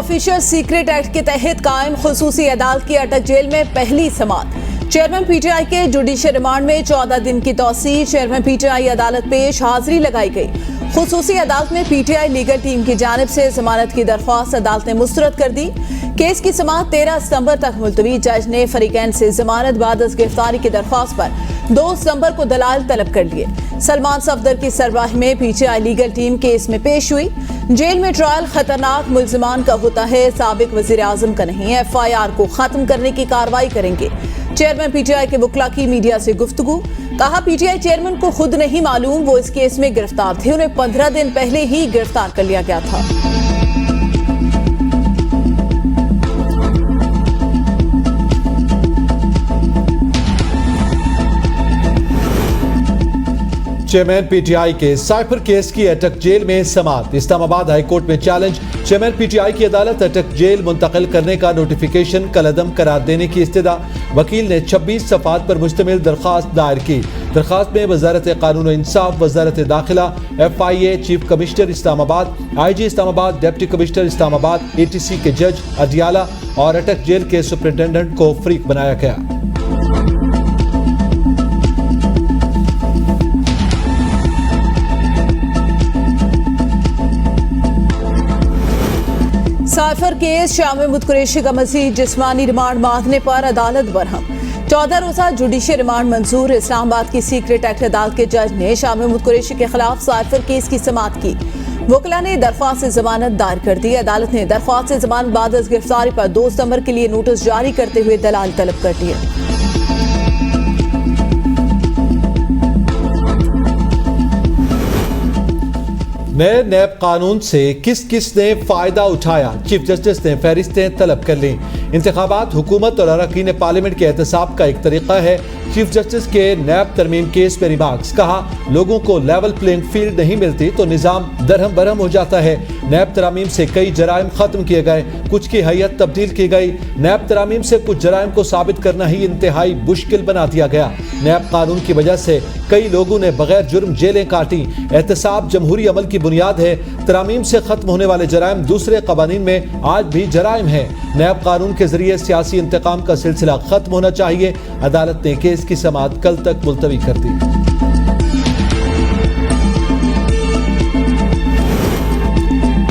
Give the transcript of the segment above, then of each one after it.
Official secret act के तहत कायम खुसूसी अदालत की अटक जेल में पहली समाअत। चेयरमैन पीटीआई के जुडिशियल रिमांड में 14 दिन की तौसीह। चेयरमैन पीटीआई अदालत पेश, हाजिरी लगाई गई। खुसूसी अदालत में पीटीआई लीगल टीम की जानिब से जमानत की दरख्वास्त अदालत ने मुस्तरद कर दी। केस की समाअत 13 सितंबर तक मुलतवी। जज ने फरीकैन से जमानत बाद गिरफ्तारी की दरख्वास्त पर 2 सितंबर को दलाल तलब कर लिए। सलमान सफदर की सरबराही में पीटीआई लीगल टीम केस में पेश हुई। जेल में ट्रायल खतरनाक मुल्जिमान का होता है, साबिक वजीर आजम का नहीं। FIR को खत्म करने की कार्रवाई करेंगे। चेयरमैन पीटीआई के वकला की मीडिया से गुफ्तगू। कहा, पीटीआई चेयरमैन को खुद नहीं मालूम वो इस केस में गिरफ्तार थे, उन्हें 15 दिन पहले ही गिरफ्तार कर लिया गया था। चेयरमैन पीटीआई के साइफर केस की अटक जेल में समाअत। इस्लामाबाद हाई कोर्ट में चैलेंज। चेयरमैन पीटीआई की अदालत अटक जेल मुंतकिल करने का नोटिफिकेशन कलअदम करार देने की इस्तदा। वकील ने 26 सफ़ात पर मुश्तमिल दरख्वास्त दायर की। दरख्वास्त में वजारत कानून और इंसाफ, वजारत दाखिला, FIA, chief commissioner Islamabad, IG Islamabad, deputy commissioner Islamabad, ATC के जज अडियाला और अटक जेल के सुपरिटेंडेंट को फरीक बनाया गया। साइफर केस, शाह महमूद कुरैशी का मज़ीद जिस्मानी रिमांड मांगने पर अदालत बरहम। 14 रोज़ा जुडिशियल रिमांड मंजूर। इस्लामाबाद की सीक्रेट एक्ट अदालत के जज ने शाह महमूद कुरैशी के खिलाफ साइफर केस की समाअत की। वकला ने दरख्वास्त जमानत दायर कर दी। अदालत ने दरख्वास्त जमानत बाद गिरफ्तारी पर 2 सितंबर के लिए नोटिस जारी करते हुए दलाल तलब कर दिए। नए नैब कानून से किस किस ने फायदा उठाया, चीफ जस्टिस ने फहरिस्तें तलब कर ली। इंतखाबात हुकूमत और अरकान पार्लियामेंट के एहतसाब का एक तरीका है। चीफ जस्टिस के नैब तरमीम केस में रिमार्क्स। कहा, लोगों को लेवल प्लेइंग फील्ड नहीं मिलती तो निज़ाम दरहम बरहम हो जाता है। नैब तरामीम से कई जराइम खत्म किए गए, कुछ की हैयत तब्दील की गई। नैब तरामीम से कुछ जराइम को साबित करना ही इंतहाई मुश्किल बना दिया गया। नैब कानून की वजह से कई लोगों ने बगैर जुर्म जेलें काटी। एहतसाब जमहूरी अमल की बुनियाद है। तरामीम से खत्म होने वाले जराइम दूसरे कवानीन में आज भी जराइम है। नैब कानून के जरिए सियासी इंतकाम का सिलसिला खत्म होना चाहिए। अदालत ने केस की समाअत कल तक मुलतवी कर दी।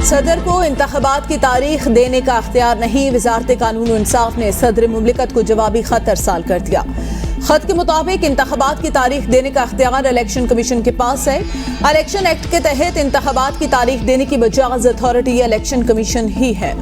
सदर को इंतखाबात की तारीख देने का अख्तियार नहीं। वजारत कानून और इंसाफ ने सदर मुमलिकत को जवाबी खत अरसाल कर दिया। खत के मुताबिक इंतखाबात की तारीख देने का अख्तियार इलेक्शन कमीशन के पास है। इलेक्शन एक्ट के तहत इंतखाबात की तारीख देने की बजाज अथॉरिटी इलेक्शन कमीशन ही है।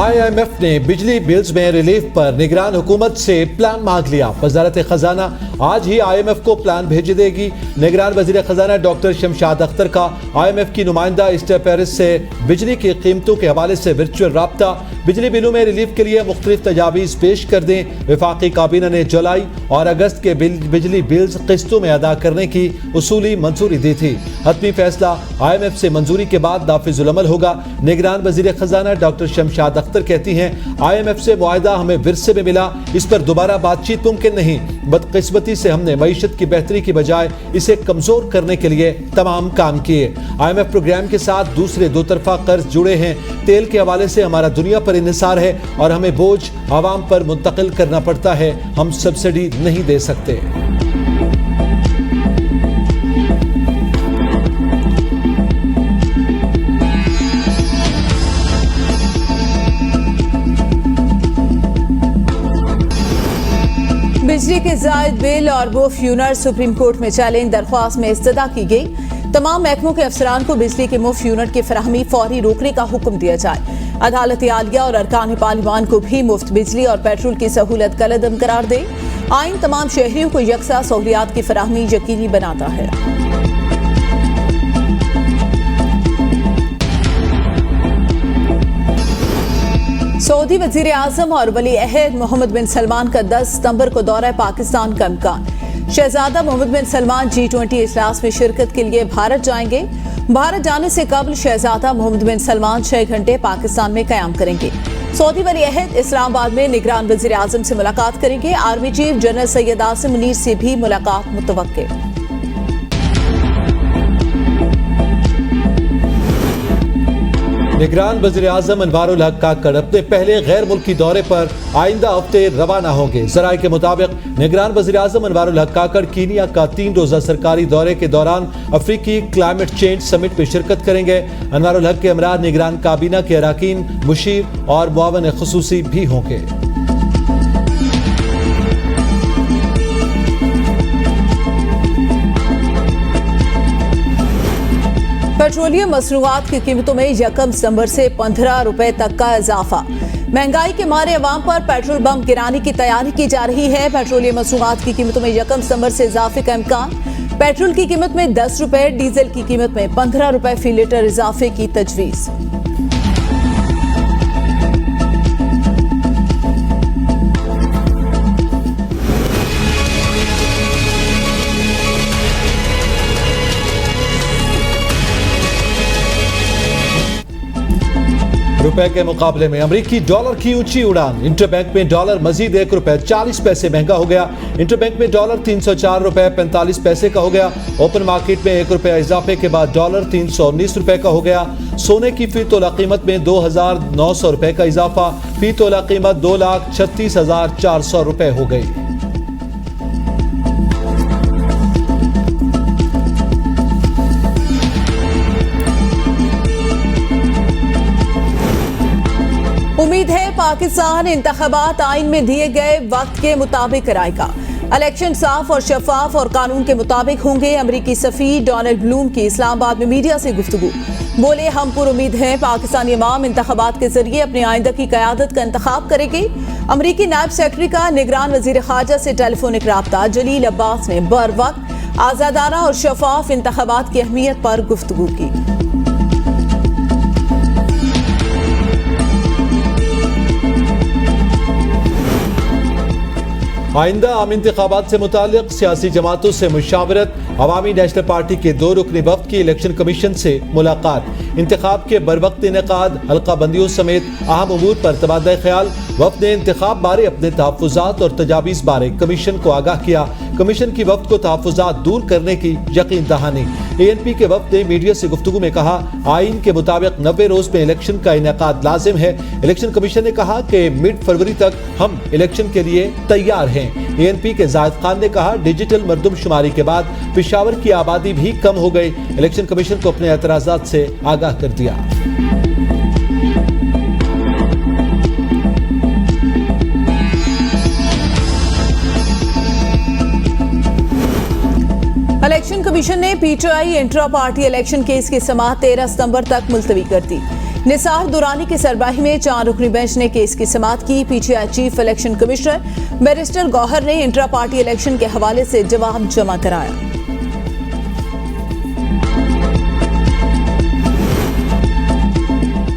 IMF ने बिजली बिल्स में रिलीफ पर निगरान हुकूमत से प्लान मांग लिया। वजारत खजाना आज ही IMF को प्लान भेज देगी। निगरान वजीर खजाना डॉक्टर शमशाद अख्तर का IMF की नुमाइंदा इस्टर पेरिस से बिजली की कीमतों के हवाले से वर्चुअल राब्ता। बिजली बिलों में रिलीफ के लिए मुख्तलिफ तजावीज़ पेश कर दें। वफाकी काबीना ने जुलाई और अगस्त के बिजली बिल्स किस्तों में अदा करने की उसूली मंजूरी दी थी। हतमी फैसला IMF से मंजूरी के बाद नाफिजुल अमल होगा। निगरान वजीर खजाना डॉक्टर शमशाद अख्तर कहती हैं, IMF से मुआहदा हमें विरसे में मिला, इस पर दोबारा बातचीत मुमकिन नहीं। बदकिस्मती से हमने मईशत की बेहतरी की बजाय इसे कमजोर करने के लिए तमाम काम किए। IMF प्रोग्राम के साथ दूसरे दो तरफा कर्ज जुड़े हैं। तेल के हवाले से हमारा दुनिया पर इन्हिसार है और हमें बोझ आवाम पर मुंतकिल करना पड़ता है। हम सब्सिडी नहीं दे सकते। बिजली के जायद बिल और मुफ्त यूनिट सुप्रीम कोर्ट में चैलेंज दरख्वास्त में इस्तदा की गई। तमाम महकमों के अफसरान को बिजली के मुफ्त यूनिट की फराहमी फौरी रोकने का हुक्म दिया जाए। अदालत आलिया और अरकान पार्लिमान को भी मुफ्त बिजली और पेट्रोल की सहूलत कलअदम करार दे। आइन तमाम शहरियों को यकसा सहूलियात की फराहमी यकीनी बनाता है। सऊदी वजीर आजम और वली अहद मोहम्मद बिन सलमान का 10 सितंबर को दौरा पाकिस्तान का इम्कान। शहजादा मोहम्मद बिन सलमान G20 इजलास में शिरकत के लिए भारत जाएंगे। भारत जाने से कबल शहजादा मोहम्मद बिन सलमान 6 घंटे पाकिस्तान में कयाम करेंगे। सऊदी वली अहद इस्लामाबाद में निगरान वजीर आजम से मुलाकात करेंगे। Army chief general Syed Asim Munir से भी मुलाकात मुतवक्के। निगरान वज़ीर आज़म अनवारुल हक काकड़ अपने पहले गैर मुल्की दौरे पर आइंदा हफ्ते रवाना होंगे। ज़राए के मुताबिक निगरान वज़ीर आज़म अनवारुल हक काकड़ कीनिया का 3 रोज़ा सरकारी दौरे के दौरान अफ्रीकी क्लाइमेट चेंज समिट में शिरकत करेंगे। अनवारुल हक के हमरा निगरान काबीना के अराकीन, मुशीर और मुआवन खुसूसी भी होंगे। पेट्रोलियम मसनूआत की कीमतों में 1 सितंबर से 15 रुपए तक का इजाफा। महंगाई के मारे अवाम पर पेट्रोल बम गिराने की तैयारी की जा रही है। पेट्रोलियम मसनूआत की कीमतों में 1 सितंबर से इजाफे का इम्कान। पेट्रोल की कीमत में 10 रुपए, डीजल की कीमत में 15 रुपए फी लीटर इजाफे की तजवीज़। रुपए के मुकाबले में अमेरिकी डॉलर की ऊंची उड़ान। इंटरबैंक में डॉलर मजीद 1 रुपए 40 पैसे महंगा हो गया। इंटरबैंक में डॉलर 304 रुपए 45 पैसे का हो गया। ओपन मार्केट में 1 रुपया इजाफे के बाद डॉलर 319 रुपए का हो गया। सोने की फी तोला कीमत में 2,900 रुपए का इजाफा। फी तोला कीमत 2,36,400 रुपए हो गई। उम्मीद है पाकिस्तान इंतखाबात आइन में दिए गए वक्त के मुताबिक कराएगा। इलेक्शन साफ और शफाफ और कानून के मुताबिक होंगे। अमरीकी सफीर डोनाल्ड ब्लूम की इस्लामाबाद में मीडिया से गुफ्तगू। बोले, हम पुरुम्मीद हैं पाकिस्तानी अवाम इंतखाबात के जरिए अपनी आइंदा की क़यादत का इंतखाब करेगी। अमरीकी नायब सेक्रेटरी का निगरान वजीर खारजा से टेलीफोनिक राब्ता। जलील अब्बास ने बर वक्त आज़ादाना और शफाफ इंतखाबात की अहमियत पर गुफ्तगू की। आइंदा आम इंतखाबात से मुताल्लिक सियासी जमातों से मुशावरत। अवामी नेशनल पार्टी के 2 रुकनी वफ्द की इलेक्शन कमीशन से मुलाकात। इंतखाब के बरवक्त इनेकाद, हल्का बंदियों समेत अहम उमूर पर तबादला ख्याल। वफ्द ने इंतखाब बारे अपने तहफ़्फ़ुज़ात और तजावीज़ बारे कमीशन को आगाह किया। कमीशन की वफ्द को तहफ़्फ़ुज़ात दूर करने की यकीन दहानी। ANP के वफ्द ने मीडिया से गुफ्तगू में कहा, आइन के मुताबिक 90 रोज में इलेक्शन का इनेकाद लाजिम है। इलेक्शन कमीशन ने कहा कि मिड फरवरी तक हम इलेक्शन के लिए तैयार हैं। ANP के जाहिद खान ने कहा, डिजिटल मरदमशुमारी के बाद पेशावर की आबादी भी कम हो गई। इलेक्शन कमीशन को अपने एतराज़ात से आगाह कर दिया। इलेक्शन कमीशन ने PTI intra party election case की समाअत 13 सितंबर तक मुलतवी कर दी। निसार दुरानी की सरबराही में 4 रुकनी बेंच ने केस की समाअत की। PTI chief election commissioner barrister Gohar ने इंट्रा पार्टी इलेक्शन के हवाले से जवाब जमा कराया।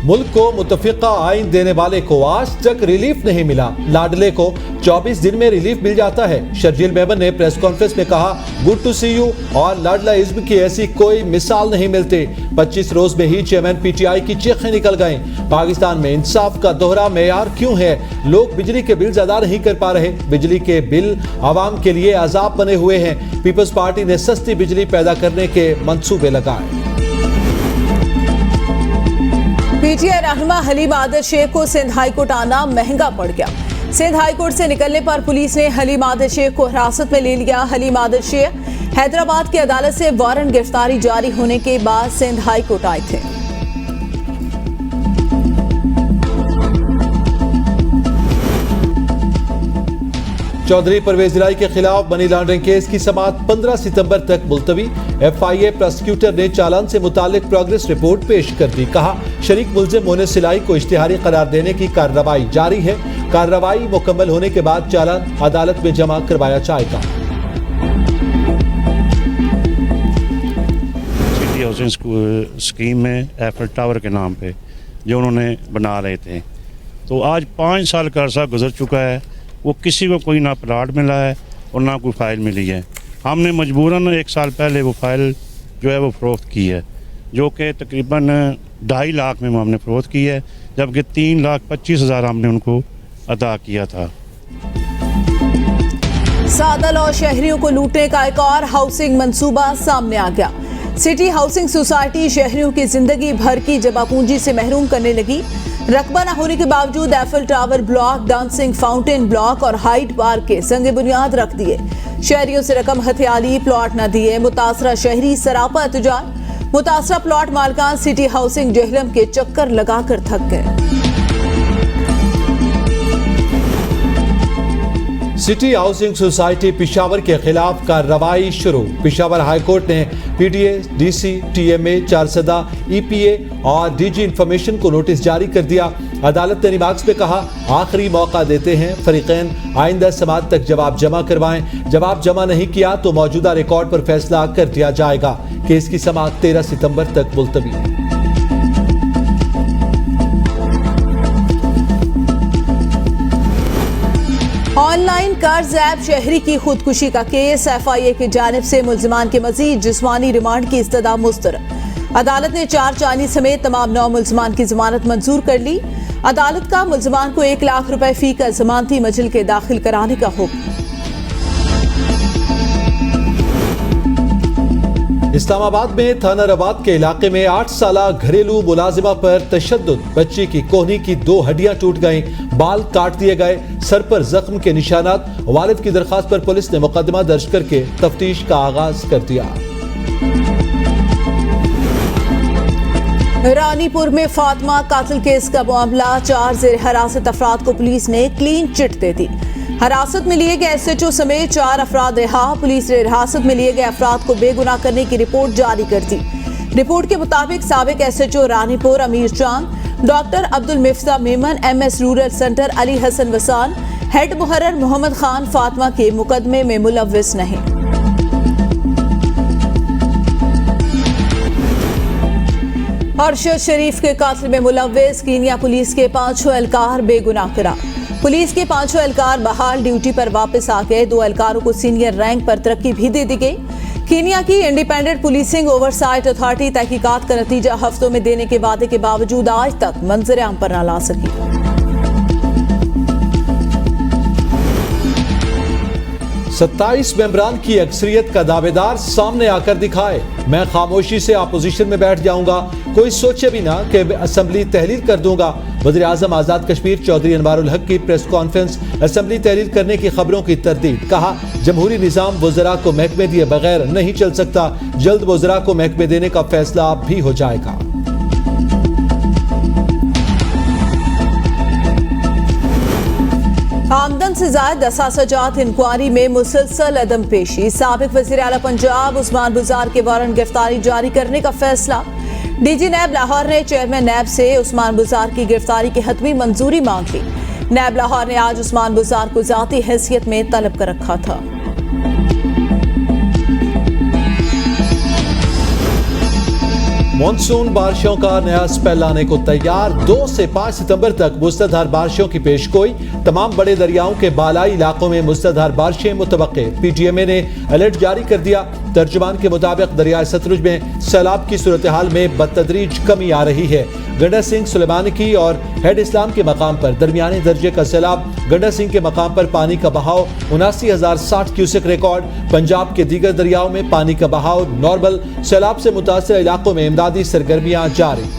मुल्क को मुतफिका आइन देने वाले को आज तक रिलीफ नहीं मिला। लाडले को 24 दिन में रिलीफ मिल जाता है। शर्जील मेमन ने प्रेस कॉन्फ्रेंस में कहा, गुड टू सी यू और लाडला इज्म की ऐसी कोई मिसाल नहीं मिलती। 25 रोज में ही चेयरमैन PTI की चीखें निकल गईं। पाकिस्तान में इंसाफ का दोहरा मेयार क्यों है? लोग बिजली के बिल अदा नहीं कर पा रहे। बिजली के बिल आवाम के लिए अजाब बने हुए हैं। पीपल्स पार्टी ने सस्ती बिजली पैदा करने के मंसूबे लगाए। PTI रहनुमा हलीम आदिल शेख को सिंध हाई कोर्ट आना महंगा पड़ गया। सिंध हाई कोर्ट से निकलने पर पुलिस ने हलीम आदिल शेख को हिरासत में ले लिया। हलीम आदिल शेख हैदराबाद की अदालत से वारंट गिरफ्तारी जारी होने के बाद सिंध हाई कोर्ट आए थे। चौधरी परवेज राय के खिलाफ मनी लॉन्ड्रिंग केस की समाअत 15 सितंबर तक मुलतवी। FIA प्रोसिक्यूटर ने चालान से मुतालिक प्रोग्रेस रिपोर्ट पेश कर दी। कहा, शरीक मुल्जिम मोने सिलाई को इश्तिहारी करार देने की कार्रवाई जारी है। कार्रवाई मुकम्मल होने के बाद चालान अदालत में जमा करवाया जाएगा। सिटी हाउसिंग स्कीम में एफल टावर के नाम पे जो उन्होंने बना रहे थे, तो आज 5 साल का अरसा गुजर चुका है। वो किसी को कोई ना प्लाट मिला है और ना कोई फ़ाइल मिली है। हमने मजबूरन 1 साल पहले वो फ़ाइल जो है वो फ़रोख्त की है, जो कि तकरीबन 2.5 लाख में हमने फ़रोख्त की है, जबकि 3,25,000 हमने उनको अदा किया था। सादल और शहरियों को लूटने का एक और हाउसिंग मंसूबा सामने आ गया। सिटी हाउसिंग सोसाइटी शहरियों की जिंदगी भर की जमा पूंजी से महरूम करने लगी। रकबा न होने के बावजूद Eiffel tower block, dancing fountain block और हाइट पार्क के संग बुनियाद रख दिए। शहरियों से रकम हथियाली, प्लॉट न दिए। मुतासरा शहरी सरापा एहतजाज। मुतासरा प्लॉट मालकान सिटी हाउसिंग जेहलम के चक्कर लगाकर थक गए। सिटी हाउसिंग सोसाइटी पेशावर के खिलाफ कार्रवाई शुरू। पेशावर हाईकोर्ट ने PDA, DC, TMA, Charsadda, EPA और डीजी इंफॉर्मेशन को नोटिस जारी कर दिया। अदालत ने रिमार्क्स में कहा, आखिरी मौका देते हैं, फरीकैन आइंदा समात तक जवाब जमा करवाएं। जवाब जमा नहीं किया तो मौजूदा रिकॉर्ड पर फैसला कर दिया जाएगा। केस की समात 13 सितंबर तक मुलतवी। ऑनलाइन कर्ज ऐप शहरी की खुदकुशी का केस। एफआईए की जानिब से मुल्जिमान के मजीद जिस्मानी रिमांड की इस्तदा मुस्तरद। अदालत ने 4 चाइनीज समेत तमाम 9 मुल्जिमान की जमानत मंजूर कर ली। अदालत का मुल्जिमान को 1 लाख रुपए फी का जमानती मजिल के दाखिल कराने का हुक्म। इस्लामाबाद में थाना रवात के इलाके में 8 साला घरेलू मुलाजिमा पर तशद्दुद। बच्ची की कोहनी की 2 हड्डियां टूट गईं, बाल काट दिए गए, सर पर जख्म के निशानात। वालिद की दरखास्त पर पुलिस ने मुकदमा दर्ज करके तफ्तीश का आगाज कर दिया। रानीपुर में फातिमा कातिल केस का मामला। 4 जेर हिरासत अफराद को पुलिस ने क्लीन चिट दे दी। हिरासत में लिए गए एसएचओ समेत 4 अफराद रिहा। पुलिस ने हिरासत में लिए गए अफराद को बेगुनाह करने की रिपोर्ट जारी कर दी। रिपोर्ट के मुताबिक साबिक SHO Ranipur Amir Chand, doctor Abdul Mifta Memon, MS rural centre Ali Hasan Wasan, head मुहर्रर मोहम्मद खान फातिमा के मुकदमे में मुलव्विस नहीं। अरशद शरीफ के कातिल में मुलव्विस। कीनिया पुलिस के 5 एहलकार बेगुनाह करार। पुलिस के 5 एहलकार बहाल ड्यूटी पर वापस आ गए। 2 एहलकारों को सीनियर रैंक पर तरक्की भी दे दी गई। कीनिया की इंडिपेंडेंट पुलिसिंग ओवरसाइट अथॉरिटी तहकीकात का नतीजा हफ्तों में देने के वादे के बावजूद आज तक मंजर आम पर न ला सकी। 27 मेंबरान की अक्सरियत का दावेदार सामने आकर दिखाए। मैं खामोशी से अपोजिशन में बैठ जाऊंगा, कोई सोचे भी ना कि असेंबली तहलील कर दूंगा। वज़ीर आज़म आज़ाद कश्मीर चौधरी अनवारुल हक की प्रेस कॉन्फ्रेंस। असेंबली तहलील करने की खबरों की तरदीद। कहा, जमहूरी निज़ाम वज़रा को महकमे दिए बगैर नहीं चल सकता। जल्द वज़रा को महकमे देने का फैसला भी हो जाएगा। आमदन से ज़ायद असासाजात इंक्वायरी में मुसलसल अदम पेशी। साबिक वज़ीर आला पंजाब उस्मान बुज़ार के वारंट गिरफ्तारी जारी करने का फैसला। डीजी नैब लाहौर ने चेयरमैन नैब से उस्मान बुज़ार की गिरफ्तारी की हतमी मंजूरी मांग ली। नैब लाहौर ने आज उस्मान बुज़ार को ज़ाती हैसियत में तलब कर रखा था। मॉनसून बारिशों का नया स्पेल आने को तैयार। 2 से 5 सितंबर तक मुसलधार बारिशों की पेशगोई। तमाम बड़े दरियाओं के बालाई इलाकों में मुसलधार बारिशें मुतवक्के। पीटीएमए ने अलर्ट जारी कर दिया। तर्जुमान के मुताबिक दरियाए सतलुज में सैलाब की सूरत हाल में बतदरीज कमी आ रही है। गंडा सिंह, सुलेमानिकी और हेड इस्लाम के मकाम पर दरमियाने दर्जे का सैलाब। गंडा सिंह के मकाम पर पानी का बहाव 79,060 क्यूसेक रिकॉर्ड। पंजाब के दीगर दरियाओं में पानी का बहाव नॉर्मल। सैलाब से मुतासर इलाकों में इमदादी सरगर्मियां जारी।